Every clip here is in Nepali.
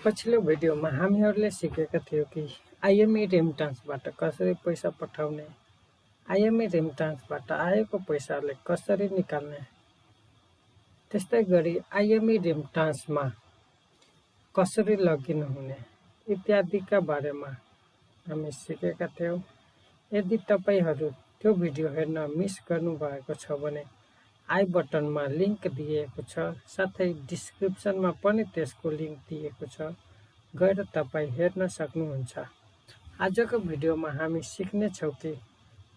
पछिल्लो भिडियोमा हामीहरूले सिकेका थियौँ कि आइएमई रेमिटान्सबाट कसरी पैसा पठाउने, आइएमई रेमिटान्सबाट आएको पैसाले कसरी निकाल्ने, त्यस्तै गरी आइएमई रेमिटान्समा कसरी लगइन हुने इत्यादिका बारेमा हामी सिकेका थियौँ। यदि तपाईहरू त्यो भिडियो हेर्न मिस गर्नुभएको छ भने आई बटनमा लिङ्क दिएको छ, साथै डिस्क्रिप्सनमा पनि त्यसको लिङ्क दिएको छ, गएर तपाईँ हेर्न सक्नुहुन्छ। आजको भिडियोमा हामी सिक्नेछौँ कि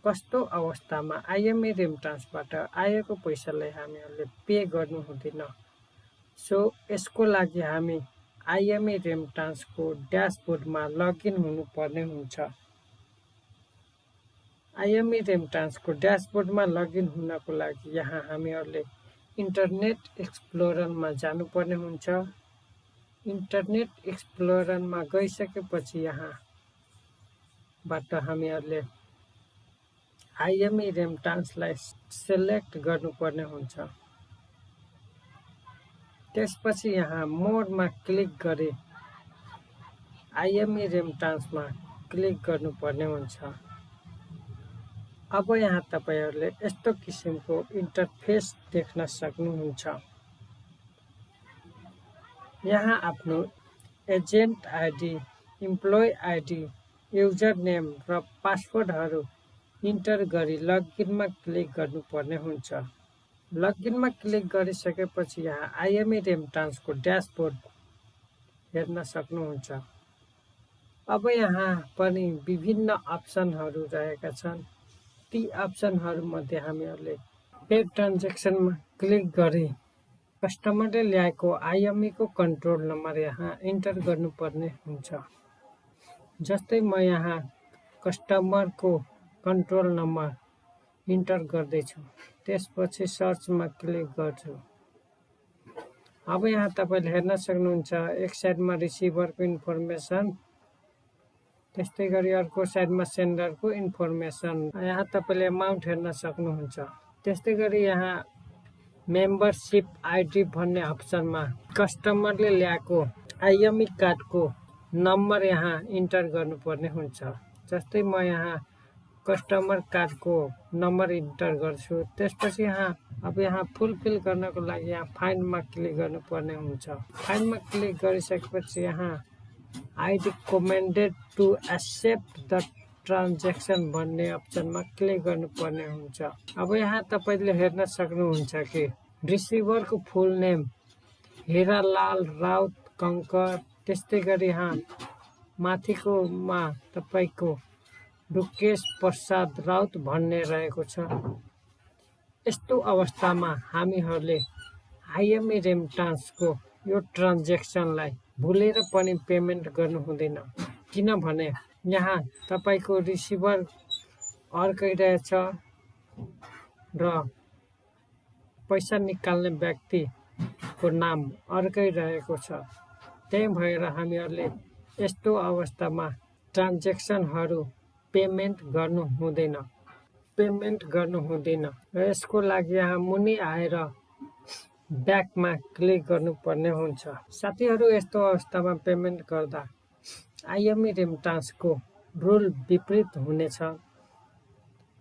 कस्तो अवस्थामा आइएमई रेमिटान्सबाट आएको पैसालाई हामीहरूले पे गर्नु हुँदैन। सो यसको लागि हामी आइएमई रेमिटान्सको ड्यासबोर्डमा लगइन हुनुपर्ने हुन्छ। आइएमई रेमिटान्सको ड्यासबोर्डमा लगइन हुनको लागि यहाँ हामीहरूले इन्टरनेट एक्सप्लोररमा जानुपर्ने हुन्छ। इन्टरनेट एक्सप्लोररमा गइसकेपछि यहाँबाट हामीहरूले आइएमई रेमिटान्सलाई सेलेक्ट गर्नुपर्ने हुन्छ। त्यसपछि यहाँ मोडमा क्लिक गरी आइएमई रेमिटान्समा क्लिक गर्नुपर्ने हुन्छ। अब यहाँ तपाईहरूले यस्तो किसिमको इन्टरफेस देख्न सक्नुहुन्छ। यहाँ आफ्नो agent ID, employee ID, user name र पासवर्डहरू इन्टर गरी लगइनमा क्लिक गर्नुपर्ने हुन्छ। लगइनमा क्लिक गरिसकेपछि यहाँ आइएमई रेमिटान्सको ड्यासबोर्ड हेर्न सक्नुहुन्छ। अब यहाँ पनि विभिन्न अप्सनहरू रहेका छन्। ती अप्सनहरूमध्ये हामीहरूले पे ट्रान्जेक्सनमा क्लिक गरी कस्टमरले ल्याएको आइएमईको कन्ट्रोल नम्बर यहाँ इन्टर गर्नुपर्ने हुन्छ। जस्तै म यहाँ कस्टमरको कन्ट्रोल नम्बर इन्टर गर्दैछु, त्यसपछि सर्चमा क्लिक गर्छु। अब यहाँ तपाईँले हेर्न सक्नुहुन्छ, एक साइडमा रिसिभरको इन्फर्मेसन, त्यस्तै गरी अर्को साइडमा सेन्डरको इन्फर्मेसन। यहाँ तपाईँले अमाउन्ट हेर्न सक्नुहुन्छ। त्यस्तै गरी यहाँ मेम्बरसिप आइडी भन्ने अप्सनमा कस्टमरले ल्याएको आइएमई कार्डको नम्बर यहाँ इन्टर गर्नुपर्ने हुन्छ। जस्तै म यहाँ कस्टमर कार्डको नम्बर इन्टर गर्छु। त्यसपछि यहाँ फुलफिल गर्नको लागि यहाँ फाइन्डमा क्लिक गर्नुपर्ने हुन्छ। फाइन्डमा क्लिक गरिसकेपछि यहाँ I recommended to accept the transaction भन्ने अप्सनमा क्लिक गर्नुपर्ने हुन्छ। अब यहाँ तपाईँले हेर्न सक्नुहुन्छ कि रिसिभरको फुल नेम हिरालाल राउत कङ्कर, त्यस्तै गरी यहाँ माथिकोमा तपाईँको ढुकेश प्रसाद राउत भन्ने रहेको छ। यस्तो अवस्थामा हामीहरूले आइएमई रेमिटान्सको यो ट्रान्जेक्सनलाई भुलेर पनि पेमेन्ट गर्नु हुँदैन, किनभने यहाँ तपाईँको रिसिभर अर्कै रहेछ र पैसा निकाल्ने व्यक्तिको नाम अर्कै रहेको छ। त्यही भएर हामीहरूले यस्तो अवस्थामा ट्रान्जेक्सनहरू पेमेन्ट गर्नु हुँदैन र यसको लागि यहाँ मुनि आएर ब्याकमा क्लिक गर्नुपर्ने हुन्छ। साथीहरू, यस्तो अवस्थामा पेमेन्ट गर्दा आइएमई रेमिटान्सको रुल विपरीत हुनेछ।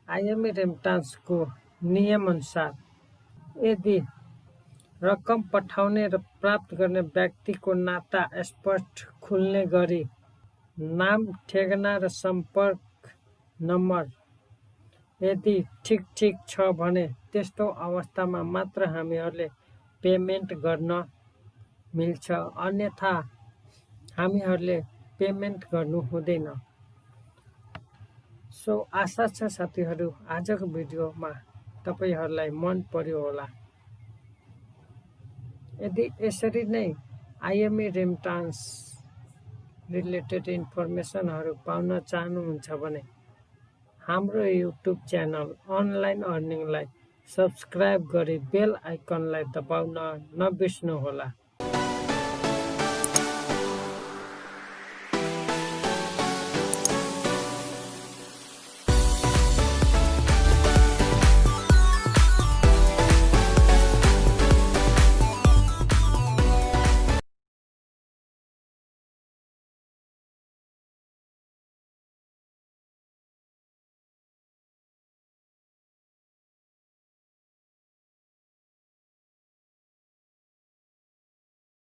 आइएमई रेमिटान्सको नियमअनुसार यदि रकम पठाउने र प्राप्त गर्ने व्यक्तिको नाता स्पष्ट खुल्ने गरी नाम, ठेगाना र सम्पर्क नम्बर यदि ठिक छ भने त्यस्तो अवस्थामा मात्र हामीहरूले पेमेन्ट गर्न मिल्छ, अन्यथा हामीहरूले पेमेन्ट गर्नु हुँदैन। सो आशा छ साथीहरू, आजको भिडियोमा तपाईहरूलाई मन पर्यो होला। यदि यसरी नै आइएमई रेमिटान्स रिलेटेड इन्फर्मेसनहरू पाउन चाहनुहुन्छ भने हाम्रो युट्युब च्यानल अनलाइन अर्निङलाई सब्सक्राइब गरी बेल आइकनलाई दबाउन नबिर्स्नुहोला।